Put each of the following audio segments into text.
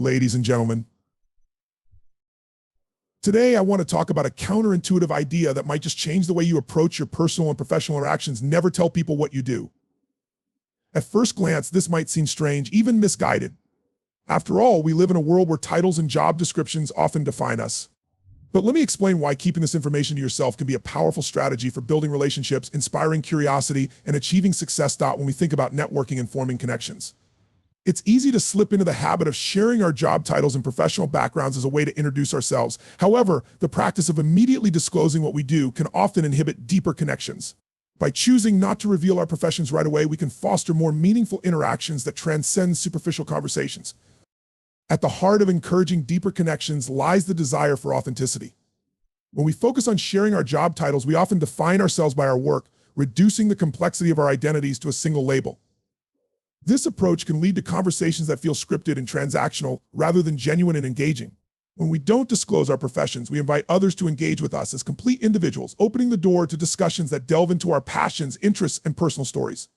ladies and gentlemen. Today, I want to talk about a counterintuitive idea that might just change the way you approach your personal and professional interactions. Never tell people what you do. At first glance, this might seem strange, even misguided. After all, we live in a world where titles and job descriptions often define us. But let me explain why keeping this information to yourself can be a powerful strategy for building relationships, inspiring curiosity, and achieving success. When we think about networking and forming connections, it's easy to slip into the habit of sharing our job titles and professional backgrounds as a way to introduce ourselves. However, the practice of immediately disclosing what we do can often inhibit deeper connections. By choosing not to reveal our professions right away, we can foster more meaningful interactions that transcend superficial conversations. At the heart of encouraging deeper connections lies the desire for authenticity. When we focus on sharing our job titles, we often define ourselves by our work, reducing the complexity of our identities to a single label. This approach can lead to conversations that feel scripted and transactional rather than genuine and engaging. When we don't disclose our professions, we invite others to engage with us as complete individuals, opening the door to discussions that delve into our passions, interests, and personal stories.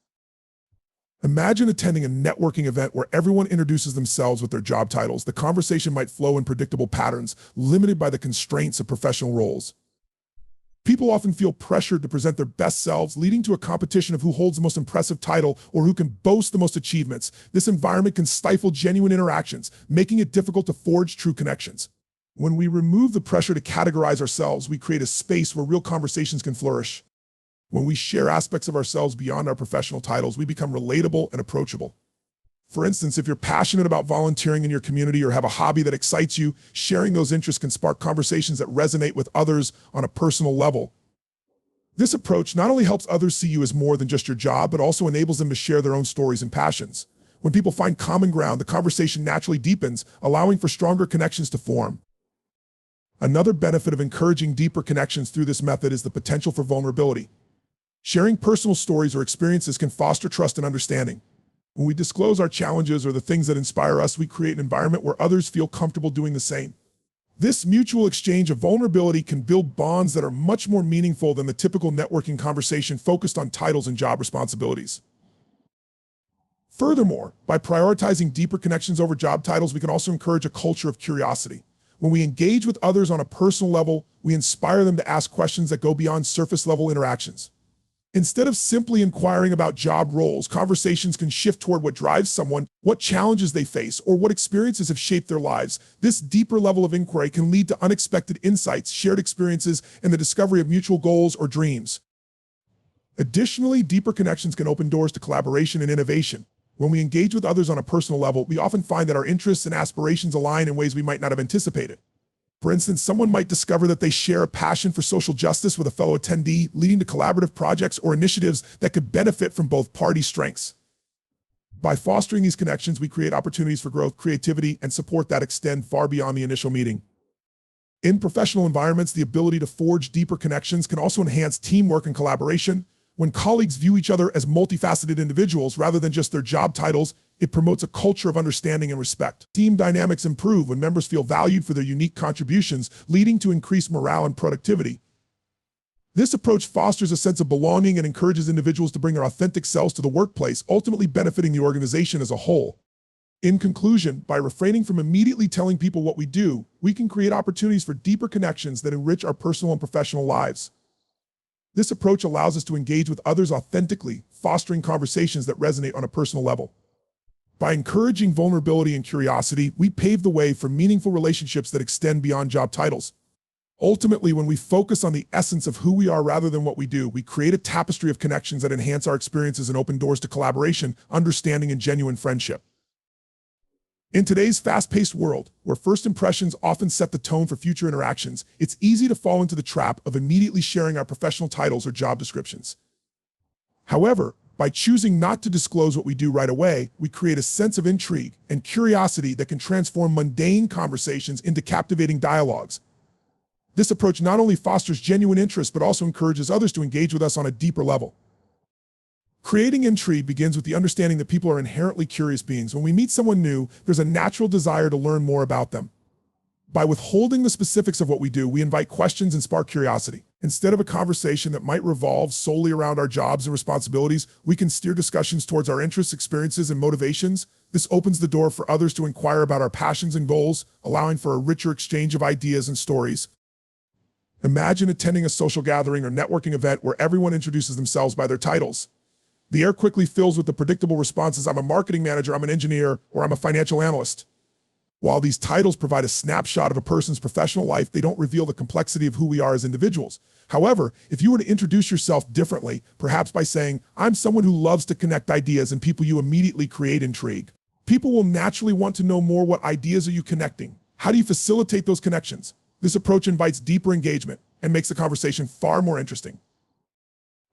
Imagine attending a networking event where everyone introduces themselves with their job titles. The conversation might flow in predictable patterns, limited by the constraints of professional roles. People often feel pressured to present their best selves, leading to a competition of who holds the most impressive title or who can boast the most achievements. This environment can stifle genuine interactions, making it difficult to forge true connections. When we remove the pressure to categorize ourselves, we create a space where real conversations can flourish. When we share aspects of ourselves beyond our professional titles, we become relatable and approachable. For instance, if you're passionate about volunteering in your community or have a hobby that excites you, sharing those interests can spark conversations that resonate with others on a personal level. This approach not only helps others see you as more than just your job, but also enables them to share their own stories and passions. When people find common ground, the conversation naturally deepens, allowing for stronger connections to form. Another benefit of encouraging deeper connections through this method is the potential for vulnerability. Sharing personal stories or experiences can foster trust and understanding. When we disclose our challenges or the things that inspire us, we create an environment where others feel comfortable doing the same. This mutual exchange of vulnerability can build bonds that are much more meaningful than the typical networking conversation focused on titles and job responsibilities. Furthermore, by prioritizing deeper connections over job titles, we can also encourage a culture of curiosity. When we engage with others on a personal level, we inspire them to ask questions that go beyond surface-level interactions. Instead of simply inquiring about job roles, conversations can shift toward what drives someone, what challenges they face, or what experiences have shaped their lives. This deeper level of inquiry can lead to unexpected insights, shared experiences, and the discovery of mutual goals or dreams. Additionally, deeper connections can open doors to collaboration and innovation. When we engage with others on a personal level, we often find that our interests and aspirations align in ways we might not have anticipated. For instance, someone might discover that they share a passion for social justice with a fellow attendee, leading to collaborative projects or initiatives that could benefit from both parties' strengths. By fostering these connections, we create opportunities for growth, creativity, and support that extend far beyond the initial meeting. In professional environments, the ability to forge deeper connections can also enhance teamwork and collaboration. When colleagues view each other as multifaceted individuals rather than just their job titles, it promotes a culture of understanding and respect. Team dynamics improve when members feel valued for their unique contributions, leading to increased morale and productivity. This approach fosters a sense of belonging and encourages individuals to bring their authentic selves to the workplace, ultimately benefiting the organization as a whole. In conclusion, by refraining from immediately telling people what we do, we can create opportunities for deeper connections that enrich our personal and professional lives. This approach allows us to engage with others authentically, fostering conversations that resonate on a personal level. By encouraging vulnerability and curiosity, we pave the way for meaningful relationships that extend beyond job titles. Ultimately, when we focus on the essence of who we are rather than what we do, we create a tapestry of connections that enhance our experiences and open doors to collaboration, understanding, and genuine friendship. In today's fast-paced world, where first impressions often set the tone for future interactions, it's easy to fall into the trap of immediately sharing our professional titles or job descriptions. However, by choosing not to disclose what we do right away, we create a sense of intrigue and curiosity that can transform mundane conversations into captivating dialogues. This approach not only fosters genuine interest, but also encourages others to engage with us on a deeper level. Creating intrigue begins with the understanding that people are inherently curious beings. When we meet someone new, there's a natural desire to learn more about them. By withholding the specifics of what we do, we invite questions and spark curiosity. Instead of a conversation that might revolve solely around our jobs and responsibilities, we can steer discussions towards our interests, experiences, and motivations. This opens the door for others to inquire about our passions and goals, allowing for a richer exchange of ideas and stories. Imagine attending a social gathering or networking event where everyone introduces themselves by their titles. The air quickly fills with the predictable responses: I'm a marketing manager, I'm an engineer, or I'm a financial analyst. While these titles provide a snapshot of a person's professional life, they don't reveal the complexity of who we are as individuals. However, if you were to introduce yourself differently, perhaps by saying, I'm someone who loves to connect ideas and people, you immediately create intrigue. People will naturally want to know more. What ideas are you connecting? How do you facilitate those connections? This approach invites deeper engagement and makes the conversation far more interesting.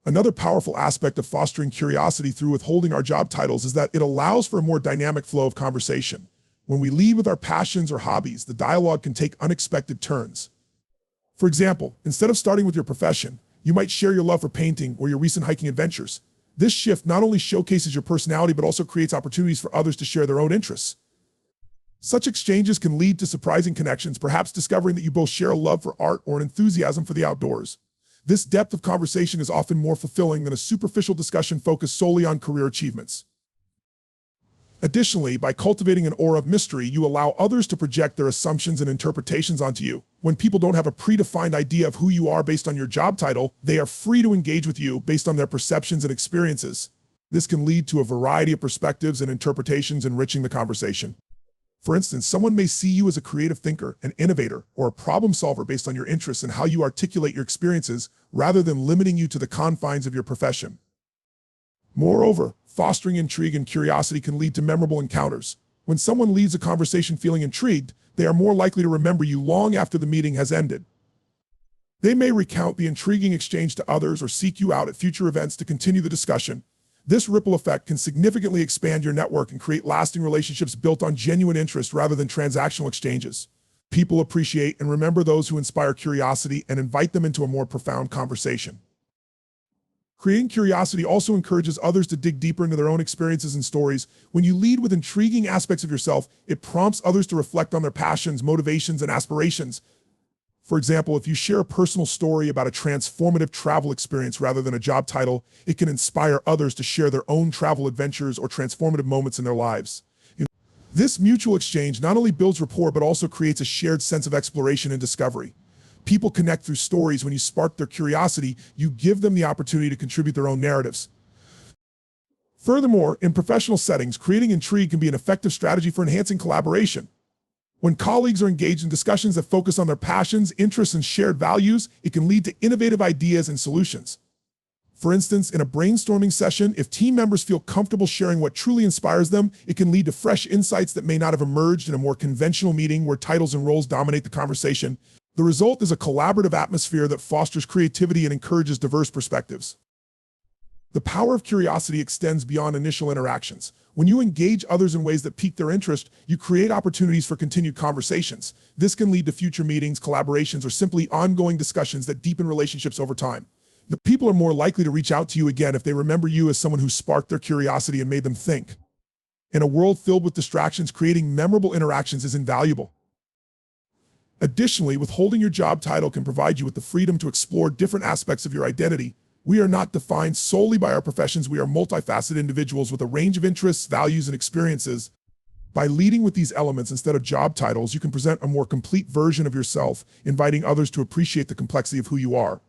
Another powerful aspect of fostering curiosity through withholding our job titles is that it allows for a more dynamic flow of conversation. When we lead with our passions or hobbies, the dialogue can take unexpected turns. For example, instead of starting with your profession, you might share your love for painting or your recent hiking adventures. This shift not only showcases your personality, but also creates opportunities for others to share their own interests. Such exchanges can lead to surprising connections, perhaps discovering that you both share a love for art or an enthusiasm for the outdoors. This depth of conversation is often more fulfilling than a superficial discussion focused solely on career achievements. Additionally, by cultivating an aura of mystery, you allow others to project their assumptions and interpretations onto you. When people don't have a predefined idea of who you are based on your job title, they are free to engage with you based on their perceptions and experiences. This can lead to a variety of perspectives and interpretations, enriching the conversation. For instance, someone may see you as a creative thinker, an innovator, or a problem solver based on your interests and how you articulate your experiences, rather than limiting you to the confines of your profession. Moreover, fostering intrigue and curiosity can lead to memorable encounters. When someone leaves a conversation feeling intrigued, they are more likely to remember you long after the meeting has ended. They may recount the intriguing exchange to others or seek you out at future events to continue the discussion. This ripple effect can significantly expand your network and create lasting relationships built on genuine interest rather than transactional exchanges. People appreciate and remember those who inspire curiosity and invite them into a more profound conversation. Creating curiosity also encourages others to dig deeper into their own experiences and stories. When you lead with intriguing aspects of yourself, it prompts others to reflect on their passions, motivations, and aspirations. For example, if you share a personal story about a transformative travel experience rather than a job title, it can inspire others to share their own travel adventures or transformative moments in their lives. This mutual exchange not only builds rapport, but also creates a shared sense of exploration and discovery. People connect through stories. When you spark their curiosity, you give them the opportunity to contribute their own narratives. Furthermore, in professional settings, creating intrigue can be an effective strategy for enhancing collaboration. When colleagues are engaged in discussions that focus on their passions, interests, and shared values, it can lead to innovative ideas and solutions. For instance, in a brainstorming session, if team members feel comfortable sharing what truly inspires them, it can lead to fresh insights that may not have emerged in a more conventional meeting where titles and roles dominate the conversation. The result is a collaborative atmosphere that fosters creativity and encourages diverse perspectives. The power of curiosity extends beyond initial interactions. When you engage others in ways that pique their interest, you create opportunities for continued conversations. This can lead to future meetings, collaborations, or simply ongoing discussions that deepen relationships over time. The people are more likely to reach out to you again if they remember you as someone who sparked their curiosity and made them think. In a world filled with distractions, creating memorable interactions is invaluable. Additionally, withholding your job title can provide you with the freedom to explore different aspects of your identity. We are not defined solely by our professions. We are multifaceted individuals with a range of interests, values, and experiences. By leading with these elements instead of job titles, you can present a more complete version of yourself, inviting others to appreciate the complexity of who you are.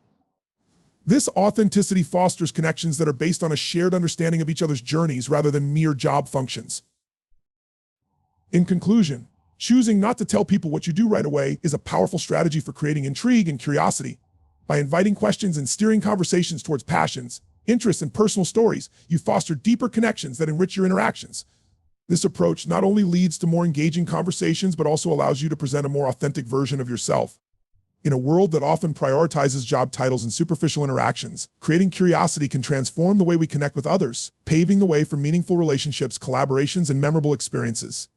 This authenticity fosters connections that are based on a shared understanding of each other's journeys rather than mere job functions. In conclusion, choosing not to tell people what you do right away is a powerful strategy for creating intrigue and curiosity. By inviting questions and steering conversations towards passions, interests, and personal stories, you foster deeper connections that enrich your interactions. This approach not only leads to more engaging conversations, but also allows you to present a more authentic version of yourself. In a world that often prioritizes job titles and superficial interactions, creating curiosity can transform the way we connect with others, paving the way for meaningful relationships, collaborations, and memorable experiences.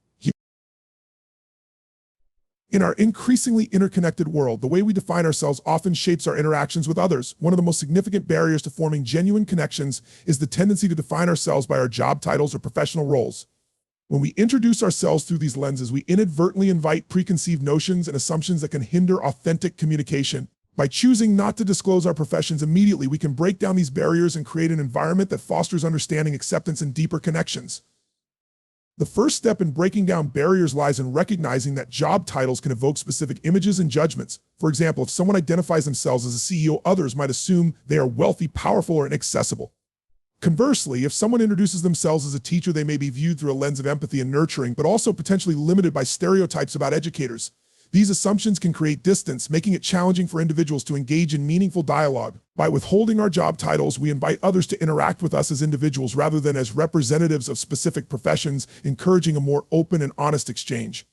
In our increasingly interconnected world, the way we define ourselves often shapes our interactions with others. One of the most significant barriers to forming genuine connections is the tendency to define ourselves by our job titles or professional roles. When we introduce ourselves through these lenses, we inadvertently invite preconceived notions and assumptions that can hinder authentic communication. By choosing not to disclose our professions immediately, we can break down these barriers and create an environment that fosters understanding, acceptance, and deeper connections. The first step in breaking down barriers lies in recognizing that job titles can evoke specific images and judgments. For example, if someone identifies themselves as a CEO, others might assume they are wealthy, powerful, or inaccessible. Conversely, if someone introduces themselves as a teacher, they may be viewed through a lens of empathy and nurturing, but also potentially limited by stereotypes about educators. These assumptions can create distance, making it challenging for individuals to engage in meaningful dialogue. By withholding our job titles, we invite others to interact with us as individuals rather than as representatives of specific professions, encouraging a more open and honest exchange.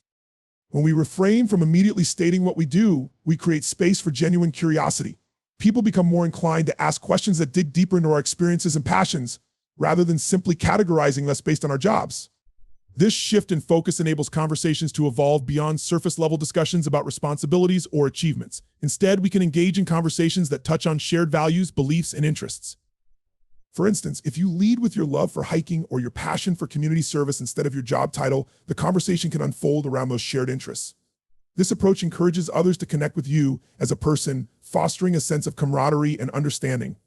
When we refrain from immediately stating what we do, we create space for genuine curiosity. People become more inclined to ask questions that dig deeper into our experiences and passions, rather than simply categorizing us based on our jobs. This shift in focus enables conversations to evolve beyond surface-level discussions about responsibilities or achievements. Instead, we can engage in conversations that touch on shared values, beliefs, and interests. For instance, if you lead with your love for hiking or your passion for community service instead of your job title, the conversation can unfold around those shared interests. This approach encourages others to connect with you as a person, fostering a sense of camaraderie and understanding.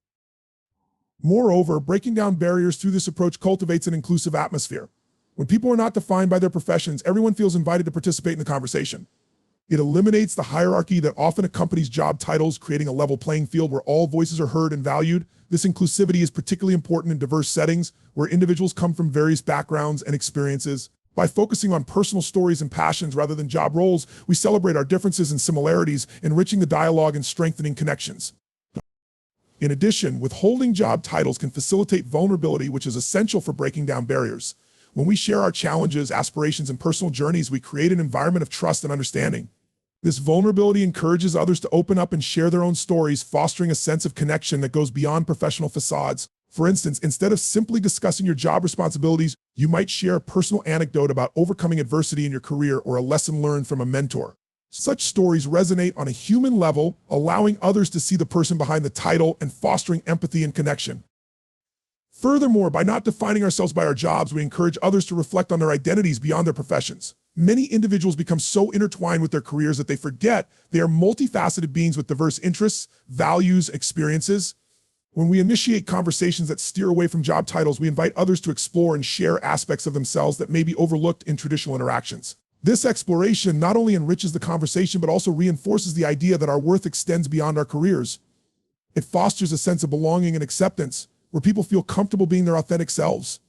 Moreover, breaking down barriers through this approach cultivates an inclusive atmosphere. When people are not defined by their professions, everyone feels invited to participate in the conversation. It eliminates the hierarchy that often accompanies job titles, creating a level playing field where all voices are heard and valued. This inclusivity is particularly important in diverse settings where individuals come from various backgrounds and experiences. By focusing on personal stories and passions rather than job roles, we celebrate our differences and similarities, enriching the dialogue and strengthening connections. In addition, withholding job titles can facilitate vulnerability, which is essential for breaking down barriers. When we share our challenges, aspirations, and personal journeys, we create an environment of trust and understanding. This vulnerability encourages others to open up and share their own stories, fostering a sense of connection that goes beyond professional facades. For instance, instead of simply discussing your job responsibilities, you might share a personal anecdote about overcoming adversity in your career or a lesson learned from a mentor. Such stories resonate on a human level, allowing others to see the person behind the title and fostering empathy and connection. Furthermore, by not defining ourselves by our jobs, we encourage others to reflect on their identities beyond their professions. Many individuals become so intertwined with their careers that they forget they are multifaceted beings with diverse interests, values, experiences. When we initiate conversations that steer away from job titles, we invite others to explore and share aspects of themselves that may be overlooked in traditional interactions. This exploration not only enriches the conversation, but also reinforces the idea that our worth extends beyond our careers. It fosters a sense of belonging and acceptance, where people feel comfortable being their authentic selves.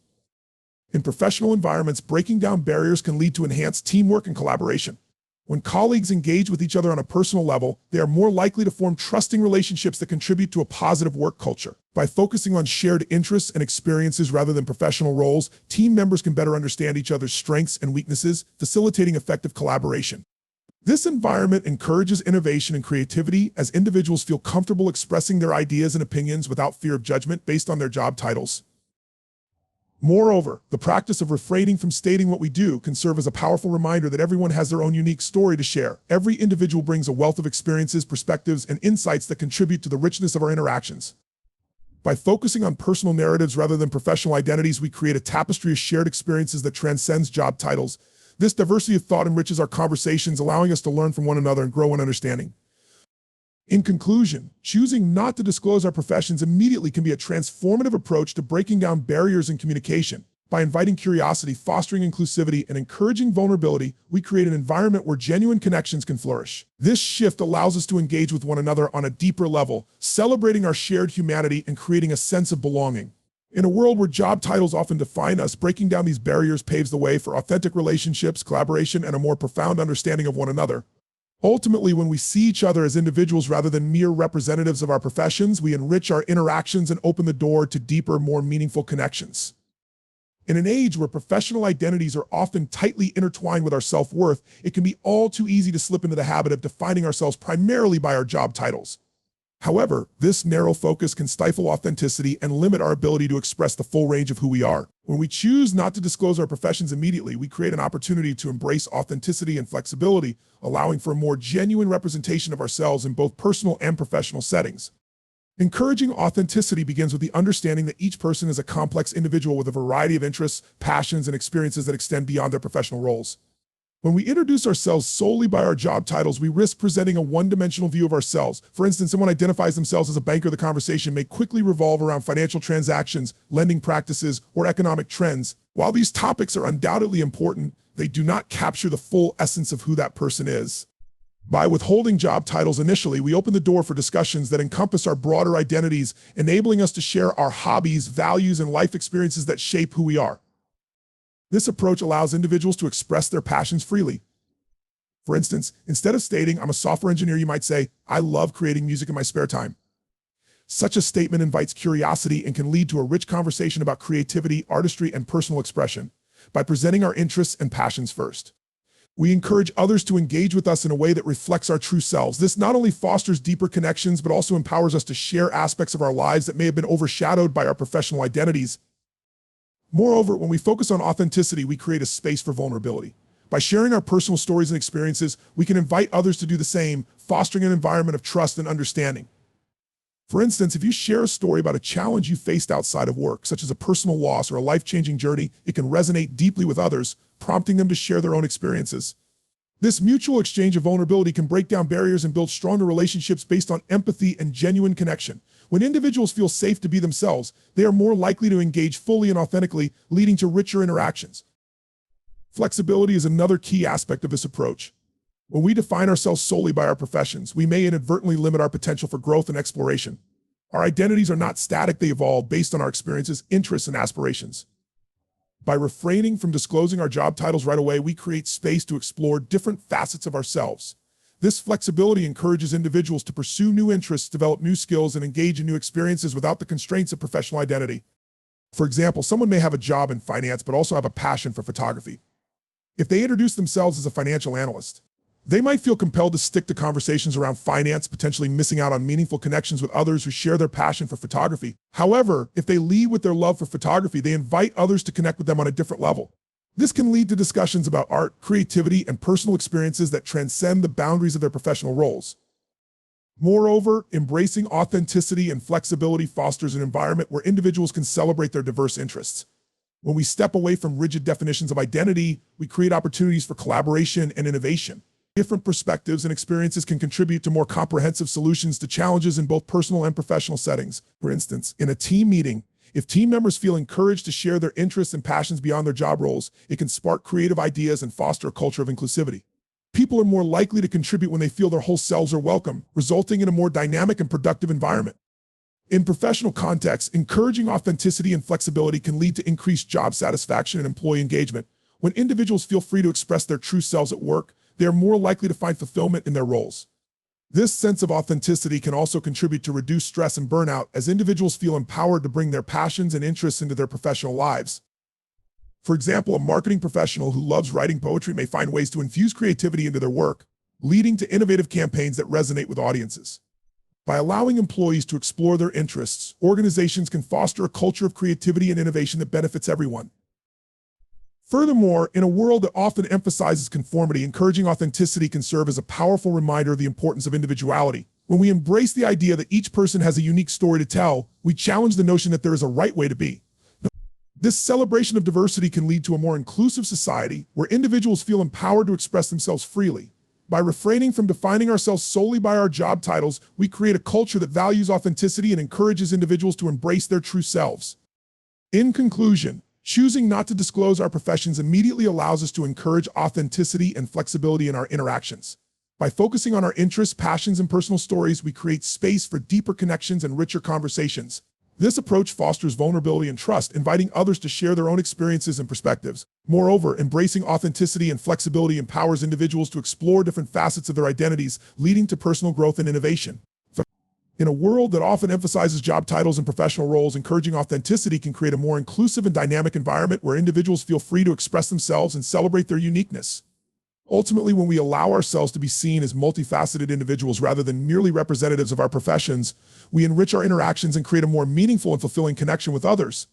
In professional environments, breaking down barriers can lead to enhanced teamwork and collaboration. When colleagues engage with each other on a personal level, they are more likely to form trusting relationships that contribute to a positive work culture. By focusing on shared interests and experiences rather than professional roles, team members can better understand each other's strengths and weaknesses, facilitating effective collaboration. This environment encourages innovation and creativity as individuals feel comfortable expressing their ideas and opinions without fear of judgment based on their job titles. Moreover, the practice of refraining from stating what we do can serve as a powerful reminder that everyone has their own unique story to share. Every individual brings a wealth of experiences, perspectives, and insights that contribute to the richness of our interactions. By focusing on personal narratives rather than professional identities, we create a tapestry of shared experiences that transcends job titles. This diversity of thought enriches our conversations, allowing us to learn from one another and grow in understanding. In conclusion, choosing not to disclose our professions immediately can be a transformative approach to breaking down barriers in communication. By inviting curiosity, fostering inclusivity, and encouraging vulnerability, we create an environment where genuine connections can flourish. This shift allows us to engage with one another on a deeper level, celebrating our shared humanity and creating a sense of belonging. In a world where job titles often define us, breaking down these barriers paves the way for authentic relationships, collaboration, and a more profound understanding of one another. Ultimately, when we see each other as individuals rather than mere representatives of our professions, we enrich our interactions and open the door to deeper, more meaningful connections. In an age where professional identities are often tightly intertwined with our self-worth, it can be all too easy to slip into the habit of defining ourselves primarily by our job titles. However, this narrow focus can stifle authenticity and limit our ability to express the full range of who we are. When we choose not to disclose our professions immediately, we create an opportunity to embrace authenticity and flexibility, allowing for a more genuine representation of ourselves in both personal and professional settings. Encouraging authenticity begins with the understanding that each person is a complex individual with a variety of interests, passions, and experiences that extend beyond their professional roles. When we introduce ourselves solely by our job titles, we risk presenting a one-dimensional view of ourselves. For instance, someone identifies themselves as a banker. The conversation may quickly revolve around financial transactions, lending practices, or economic trends. While these topics are undoubtedly important, they do not capture the full essence of who that person is. By withholding job titles initially, we open the door for discussions that encompass our broader identities, enabling us to share our hobbies, values, and life experiences that shape who we are. This approach allows individuals to express their passions freely. For instance, instead of stating, "I'm a software engineer," you might say, "I love creating music in my spare time." Such a statement invites curiosity and can lead to a rich conversation about creativity, artistry, and personal expression. By presenting our interests and passions first, we encourage others to engage with us in a way that reflects our true selves. This not only fosters deeper connections, but also empowers us to share aspects of our lives that may have been overshadowed by our professional identities. Moreover, when we focus on authenticity, we create a space for vulnerability. By sharing our personal stories and experiences, we can invite others to do the same, fostering an environment of trust and understanding. For instance, if you share a story about a challenge you faced outside of work, such as a personal loss or a life-changing journey, it can resonate deeply with others, prompting them to share their own experiences. This mutual exchange of vulnerability can break down barriers and build stronger relationships based on empathy and genuine connection. When individuals feel safe to be themselves, they are more likely to engage fully and authentically, leading to richer interactions. Flexibility is another key aspect of this approach. When we define ourselves solely by our professions, we may inadvertently limit our potential for growth and exploration. Our identities are not static, they evolve based on our experiences, interests, and aspirations. By refraining from disclosing our job titles right away, we create space to explore different facets of ourselves. This flexibility encourages individuals to pursue new interests, develop new skills, and engage in new experiences without the constraints of professional identity. For example, someone may have a job in finance but also have a passion for photography. If they introduce themselves as a financial analyst, they might feel compelled to stick to conversations around finance, potentially missing out on meaningful connections with others who share their passion for photography. However, if they lead with their love for photography, they invite others to connect with them on a different level. This can lead to discussions about art, creativity, and personal experiences that transcend the boundaries of their professional roles. Moreover, embracing authenticity and flexibility fosters an environment where individuals can celebrate their diverse interests. When we step away from rigid definitions of identity, we create opportunities for collaboration and innovation. Different perspectives and experiences can contribute to more comprehensive solutions to challenges in both personal and professional settings. For instance, in a team meeting, if team members feel encouraged to share their interests and passions beyond their job roles, it can spark creative ideas and foster a culture of inclusivity. People are more likely to contribute when they feel their whole selves are welcome, resulting in a more dynamic and productive environment. In professional contexts, encouraging authenticity and flexibility can lead to increased job satisfaction and employee engagement. When individuals feel free to express their true selves at work, they are more likely to find fulfillment in their roles. This sense of authenticity can also contribute to reduced stress and burnout as individuals feel empowered to bring their passions and interests into their professional lives. For example, a marketing professional who loves writing poetry may find ways to infuse creativity into their work, leading to innovative campaigns that resonate with audiences. By allowing employees to explore their interests, organizations can foster a culture of creativity and innovation that benefits everyone. Furthermore, in a world that often emphasizes conformity, encouraging authenticity can serve as a powerful reminder of the importance of individuality. When we embrace the idea that each person has a unique story to tell, we challenge the notion that there is a right way to be. This celebration of diversity can lead to a more inclusive society where individuals feel empowered to express themselves freely. By refraining from defining ourselves solely by our job titles, we create a culture that values authenticity and encourages individuals to embrace their true selves. In conclusion, choosing not to disclose our professions immediately allows us to encourage authenticity and flexibility in our interactions. By focusing on our interests, passions, and personal stories, we create space for deeper connections and richer conversations. This approach fosters vulnerability and trust, inviting others to share their own experiences and perspectives. Moreover, embracing authenticity and flexibility empowers individuals to explore different facets of their identities, leading to personal growth and innovation. In a world that often emphasizes job titles and professional roles, encouraging authenticity can create a more inclusive and dynamic environment where individuals feel free to express themselves and celebrate their uniqueness. Ultimately, when we allow ourselves to be seen as multifaceted individuals rather than merely representatives of our professions, we enrich our interactions and create a more meaningful and fulfilling connection with others.